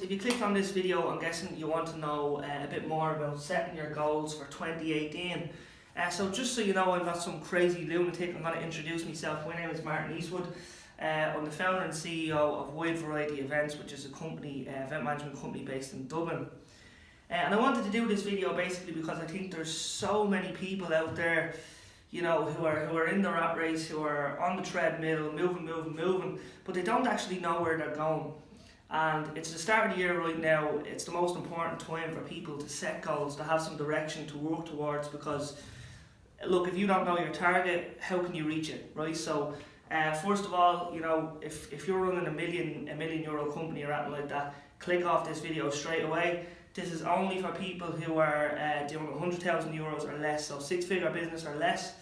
If you clicked on this video, I'm guessing you want to know a bit more about setting your goals for 2018. So just so you know, I'm not some crazy lunatic. I'm going to introduce myself. My name is Martin Eastwood. I'm the founder and CEO of Wide Variety Events, which is a company, event management company based in Dublin. And I wanted to do this video basically because I think there's so many people out there, you know, who are in the rat race, who are on the treadmill, moving, but they don't actually know where they're going. And it's the start of the year right now. It's the most important time for people to set goals, to have some direction to work towards, because look, if you don't know your target, how can you reach it, right? So first of all, you know, if you're running a million euro company or anything like that, click off this video straight away. This is only for people who are doing 100,000 euros or less, so six-figure business or less,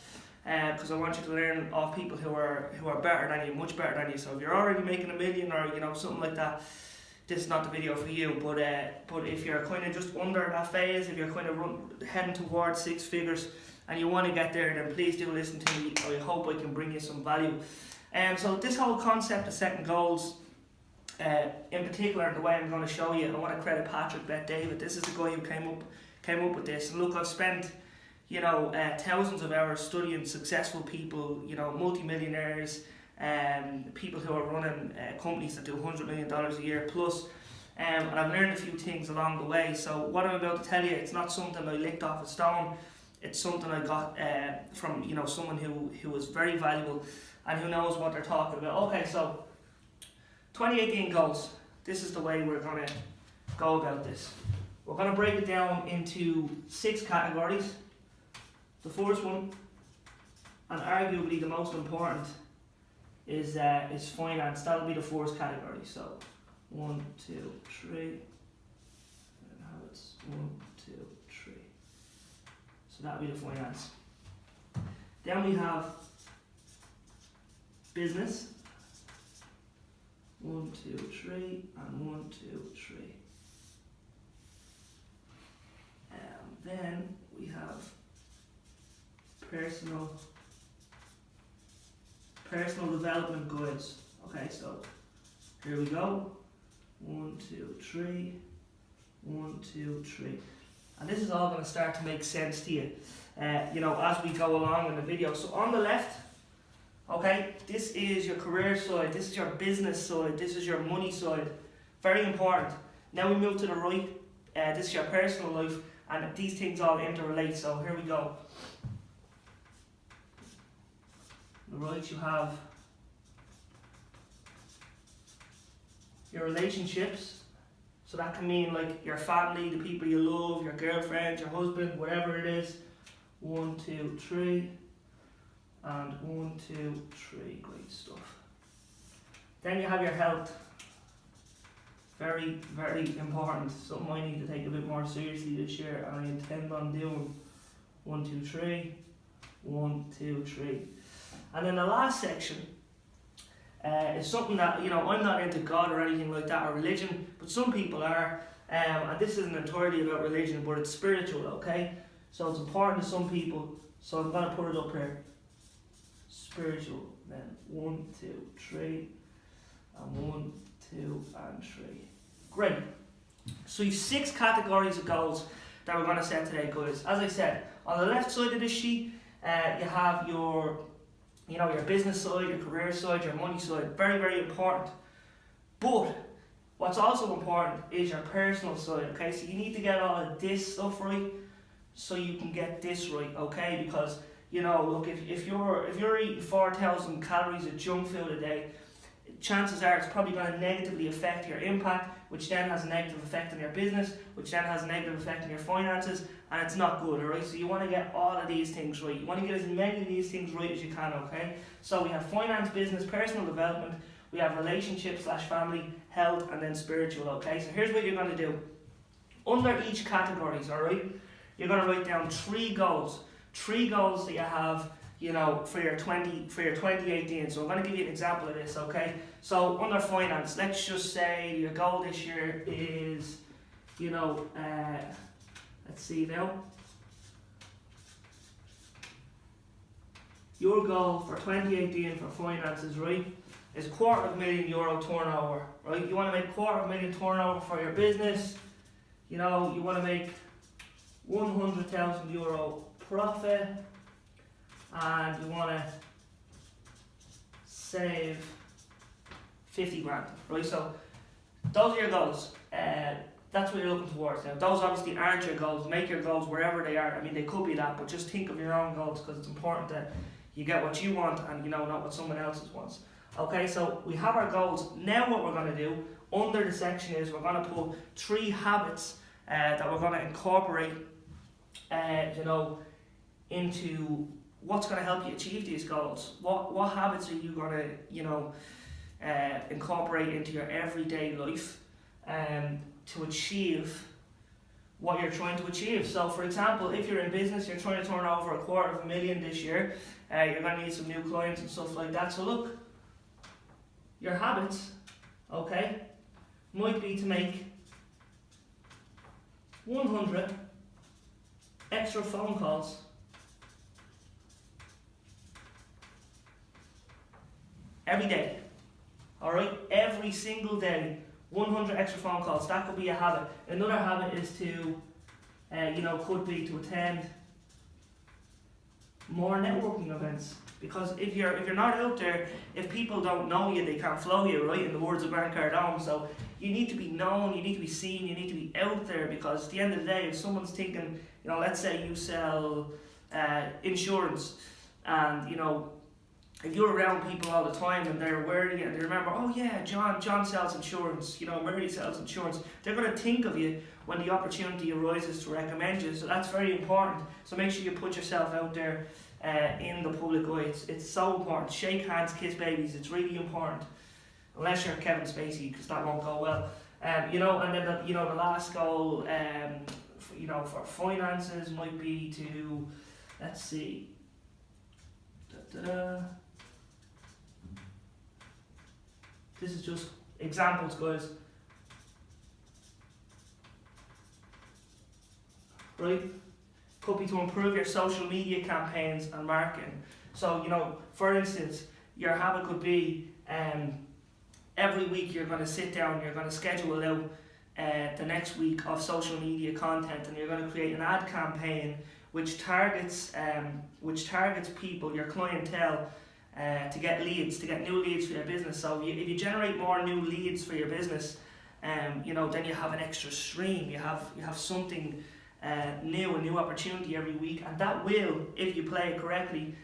because I want you to learn off people who are better than you, much better than you. So if you're already making a million or something like that, this is not the video for you. But if you're kind of just under that phase, if you're kind of heading towards six figures and you want to get there, then please do listen to me. I hope I can bring you some value. So this whole concept of setting goals, in particular, the way I'm going to show you, I want to credit Patrick Bet-David. This is the guy who came up with this. And look, I've spent thousands of hours studying successful people, multi-millionaires, people who are running companies that do $100 million a year plus, and I've learned a few things along the way. So what I'm about to tell you, it's not something I licked off a stone. It's something I got from someone who was very valuable and who knows what they're talking about. Okay, so 2018 goals. This is the way we're going to go about this. We're going to break it down into 6 categories. The first one, and arguably the most important, is finance. That'll be the first category. So 1, 2, 3. And habits. 1, 2, 3. So that'll be the finance. Then we have business. 1, 2, 3, and 1, 2, 3. Then we have personal development guides. Okay, so here we go. 1, 2, 3. 1, 2, 3. And this is all going to start to make sense to you, as we go along in the video. So on the left, okay, this is your career side, this is your business side, this is your money side. Very important. Now we move to the right. This is your personal life, and these things all interrelate. So here we go. On the right, you have your relationships. So that can mean like your family, the people you love, your girlfriend, your husband, whatever it is. 1, 2, 3. And 1, 2, 3. Great stuff. Then you have your health. Very, very important. Something I need to take a bit more seriously this year, and I intend on doing. 1, 2, 3. 1, 2, 3. And then the last section is something that, I'm not into God or anything like that, or religion, but some people are, and this isn't entirely about religion, but it's spiritual, okay? So it's important to some people, so I'm going to put it up here. Spiritual, then 1, 2, 3, and 1, 2, and 3. Great. So you've 6 categories of goals that we're going to set today, guys. As I said, on the left side of this sheet, you have your business side, your career side, your money side. Very, very important. But what's also important is your personal side, okay? So you need to get all of this stuff right so you can get this right, okay? Because, look, if you're eating 4,000 calories of junk food a day, chances are it's probably going to negatively affect your impact, which then has a negative effect on your business, which then has a negative effect on your finances, and it's not good, alright? So you want to get all of these things right. You want to get as many of these things right as you can, okay? So we have finance, business, personal development, we have relationships / family, health, and then spiritual, okay? So here's what you're going to do. Under each categories, alright, you're going to write down 3 goals. 3 goals that you have, for your 2018. So I'm going to give you an example of this, okay? So under finance, let's just say your goal this year is, let's see now. Your goal for 2018 for finances, right? is €250,000 turnover, right? You want to make €250,000 turnover for your business. You know, you want to make €100,000 profit, and you want to save 50 grand, right? So those are your goals. That's what you're looking towards. Now, those obviously aren't your goals. Make your goals wherever they are. I mean, they could be that, but just think of your own goals, because it's important that you get what you want and, you know, not what someone else's wants. Okay, so we have our goals. Now what we're going to do under the section is we're going to put 3 habits that we're going to incorporate, you know, into what's going to help you achieve these goals. What habits are you going to, you know, incorporate into your everyday life to achieve what you're trying to achieve. So for example, if you're in business, you're trying to turn over $250,000 this year, you're going to need some new clients and stuff like that. So look, your habits, okay, might be to make 100 extra phone calls every day. Alright, every single day, 100 extra phone calls. That could be a habit. Another habit is to, you know, could be to attend more networking events. Because if you're not out there, if people don't know you, they can't flow you, right? In the words of Grant Cardone. So you need to be known, you need to be seen, you need to be out there, because at the end of the day, if someone's thinking, you know, let's say you sell insurance, and you know, if you're around people all the time and they're aware of you and they remember, oh yeah, John sells insurance, you know, Mary sells insurance, they're going to think of you when the opportunity arises to recommend you. So that's very important. So make sure you put yourself out there in the public eye. It's so important. Shake hands, kiss babies. It's really important. Unless you're Kevin Spacey, because that won't go well. You know, and then the last goal, you know, for finances might be to, let's see. This is just examples, guys. Right? Could be to improve your social media campaigns and marketing. So, you know, for instance, your habit could be every week you're going to sit down, you're going to schedule out the next week of social media content, and you're going to create an ad campaign which targets people, your clientele, to get leads, to get new leads for your business. So if you generate more new leads for your business, you know, then you have an extra stream. You have something new, a new opportunity every week, and that will, if you play it correctly,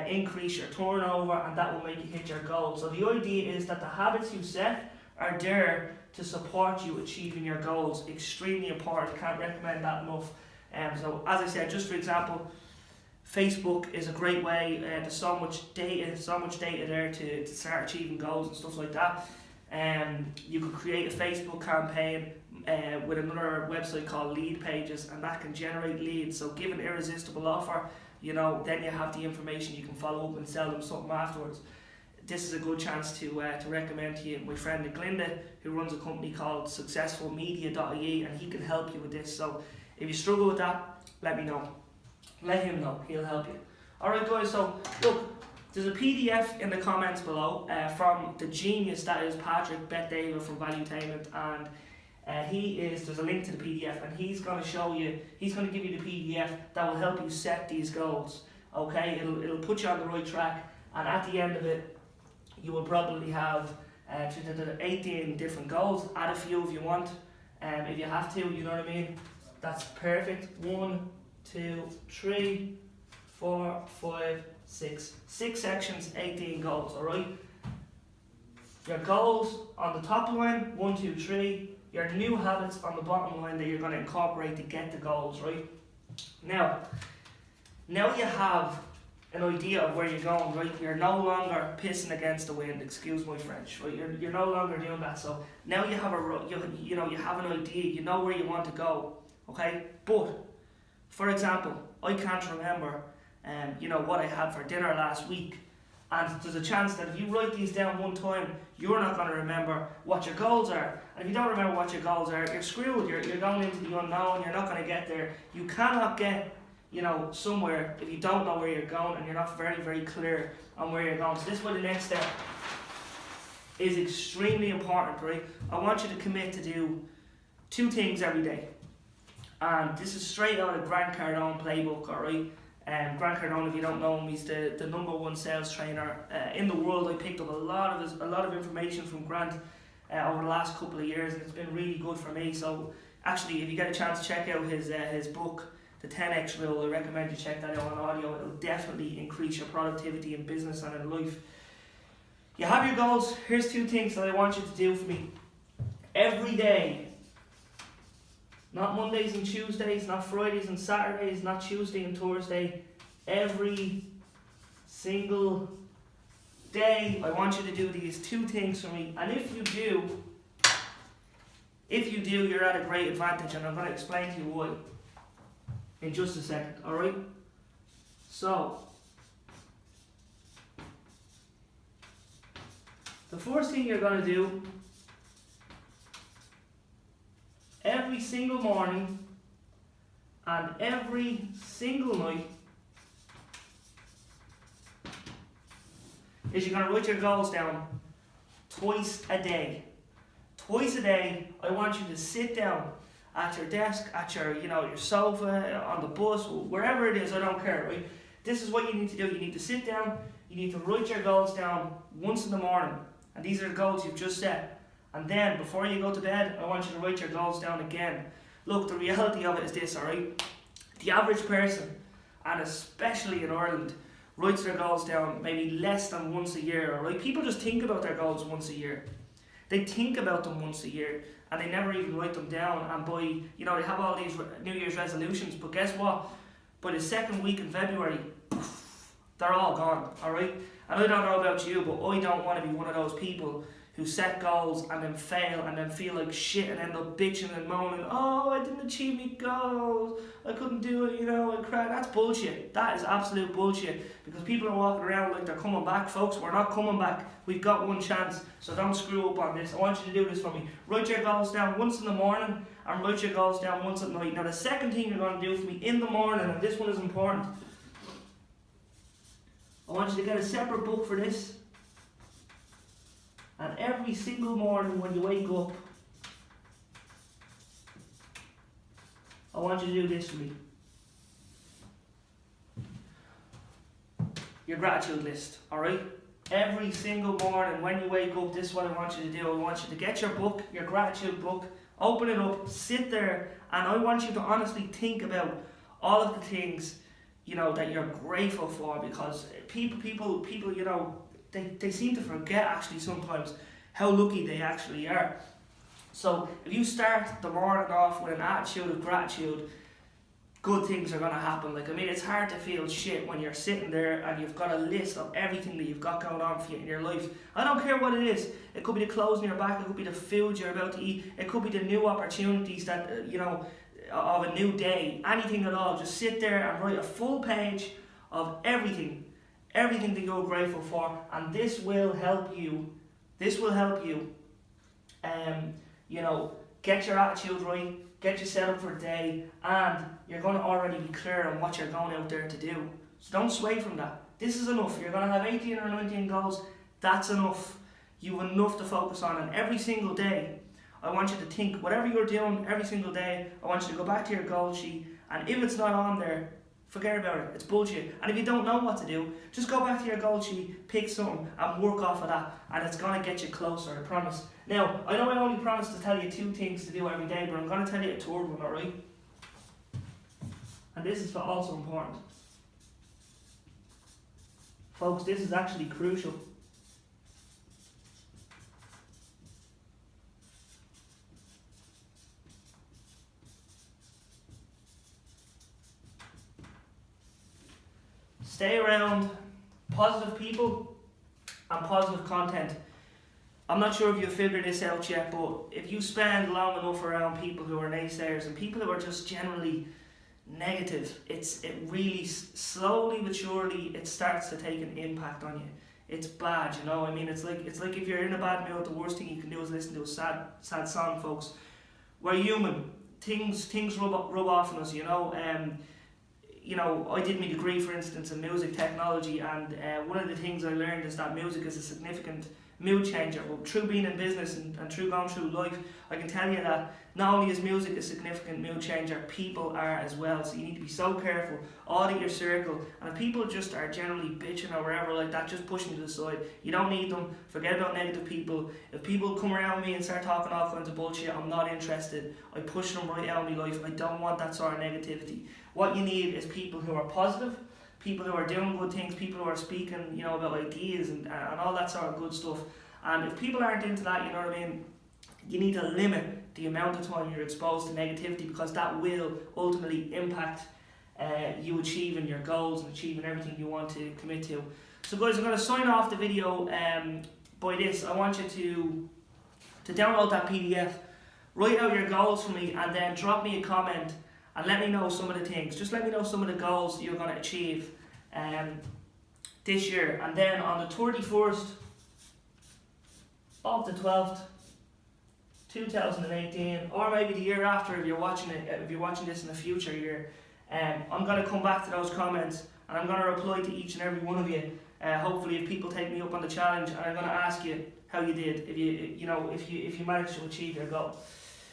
increase your turnover, and that will make you hit your goals. So the idea is that the habits you set are there to support you achieving your goals. Extremely important. Can't recommend that enough. So as I said, just for example, Facebook is a great way. There's so much data there to start achieving goals and stuff like that. You could create a Facebook campaign with another website called Lead Pages, and that can generate leads. So give an irresistible offer, you know, then you have the information, you can follow up and sell them something afterwards. This is a good chance to recommend to you my friend Glinda, who runs a company called successfulmedia.ie, and he can help you with this. So if you struggle with that, let me know. Let him know, he'll help you. Alright guys, so look, there's a PDF in the comments below from the genius that is Patrick Bet-David from Valuetainment, and there's a link to the PDF, and he's going to give you the PDF that will help you set these goals. Okay, it'll put you on the right track, and at the end of it, you will probably have 18 different goals. Add a few if you want, if you have to, you know what I mean? That's perfect. 1, 2, 3, 4, 5, 6. 6 sections, 18 goals, alright? Your goals on the top line, 1, 2, 3. Your new habits on the bottom line that you're going to incorporate to get the goals, right? Now you have an idea of where you're going, right? You're no longer pissing against the wind, excuse my French, right? You're no longer doing that. So now you have you have an idea, you know where you want to go, okay? But for example, I can't remember what I had for dinner last week, and there's a chance that if you write these down one time, you're not going to remember what your goals are. And if you don't remember what your goals are, you're screwed. You're going into the unknown. You're not going to get there. You cannot get somewhere if you don't know where you're going and you're not very, very clear on where you're going. So this is why the next step is extremely important, right? I want you to commit to do 2 things every day. And this is straight out of Grant Cardone playbook, alright? Grant Cardone, if you don't know him, he's the #1 sales trainer in the world. I picked up a lot of information from Grant over the last couple of years, and it's been really good for me. So actually, if you get a chance, check out his book, The 10X Rule. I recommend you check that out on audio. It'll definitely increase your productivity in business and in life. You have your goals. Here's 2 things that I want you to do for me every day. Not Mondays and Tuesdays, not Fridays and Saturdays, not Tuesday and Thursday. Every single day, I want you to do these 2 things for me. And if you do, you're at a great advantage, and I'm going to explain to you why in just a second, alright? So, the first thing you're going to do every single morning and every single night is you're going to write your goals down twice a day. Twice a day, I want you to sit down at your desk, at your, your sofa, on the bus, wherever it is, I don't care, right? This is what you need to do. You need to sit down, you need to write your goals down once in the morning. And these are the goals you've just set. And then, before you go to bed, I want you to write your goals down again. Look, the reality of it is this, alright? The average person, and especially in Ireland, writes their goals down maybe less than once a year, alright? People just think about their goals once a year. They think about them once a year, and they never even write them down. And they have all these New Year's resolutions, but guess what? By the second week in February, they're all gone, alright? And I don't know about you, but I don't want to be one of those people who set goals and then fail and then feel like shit and end up bitching and moaning, oh, I didn't achieve my goals, I couldn't do it, I cried. That's bullshit. That is absolute bullshit, because people are walking around like they're coming back. Folks, we're not coming back. We've got one chance, so don't screw up on this. I want you to do this for me. Write your goals down once in the morning and write your goals down once at night. Now, the second thing you're going to do for me in the morning, and this one is important, I want you to get a separate book for this. And every single morning when you wake up, I want you to do this for me. Your gratitude list, alright? Every single morning when you wake up, this is what I want you to do. I want you to get your book, your gratitude book, open it up, sit there, and I want you to honestly think about all of the things, that you're grateful for, because people, they seem to forget actually sometimes how lucky they actually are. So if you start the morning off with an attitude of gratitude, good things are going to happen. It's hard to feel shit when you're sitting there and you've got a list of everything that you've got going on for you in your life. I don't care what it is. It could be the clothes on your back, it could be the food you're about to eat, it could be the new opportunities that, of a new day, anything at all. Just sit there and write a full page of everything that you're grateful for, and this will help you get your attitude right, get you set up for the day, and you're going to already be clear on what you're going out there to do. So don't sway from that. This is enough. You're going to have 18 or 19 goals. That's enough. You have enough to focus on, and every single day I want you to think, whatever you're doing every single day, I want you to go back to your goal sheet, and if it's not on there, forget about it. It's bullshit. And if you don't know what to do, just go back to your goal sheet, pick something, and work off of that, and it's going to get you closer, I promise. Now, I know I only promised to tell you 2 things to do every day, but I'm going to tell you a 3rd one, alright? And this is also important. Folks, this is actually crucial. Stay around positive people and positive content. I'm not sure if you've figured this out yet, but if you spend long enough around people who are naysayers and people who are just generally negative, it really slowly but surely it starts to take an impact on you. It's bad, It's like if you're in a bad mood, the worst thing you can do is listen to a sad song, folks. We're human. Things rub off on us, I did my degree, for instance, in music technology, and one of the things I learned is that music is a significant mood changer. But through being in business and through going through life, I can tell you that not only is music a significant mood changer, people are as well. So you need to be so careful, audit your circle, and if people just are generally bitching or whatever like that, just push them to the side. You don't need them, forget about negative people. If people come around me and start talking all kinds of bullshit, I'm not interested. I push them right out of my life. I don't want that sort of negativity. What you need is people who are positive, people who are doing good things, people who are speaking, you know, about ideas and all that sort of good stuff. And if people aren't into that, you know what I mean, you need to limit the amount of time you're exposed to negativity, because that will ultimately impact you achieving your goals and achieving everything you want to commit to. So guys, I'm going to sign off the video by this. I want you to download that PDF, write out your goals for me, and then drop me a comment and let me know some of the things. Just let me know some of the goals you're going to achieve this year. And then on the 31st of the 12th, 2018, or maybe the year after if you're watching it, if you're watching this in the future year, I'm going to come back to those comments and I'm going to reply to each and every one of you. Hopefully, if people take me up on the challenge, and I'm going to ask you how you did, if you managed to achieve your goal.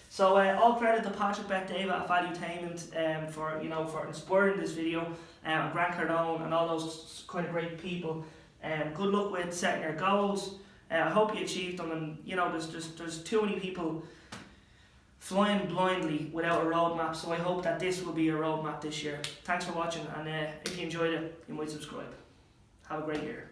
So all credit to Patrick Bet David at Valuetainment for inspiring this video, and Grant Cardone and all those kind of great people. Good luck with setting your goals. I hope you achieved them, and you know there's too many people flying blindly without a roadmap, so I hope that this will be a roadmap this year. Thanks for watching, and if you enjoyed it, you might subscribe. Have a great year.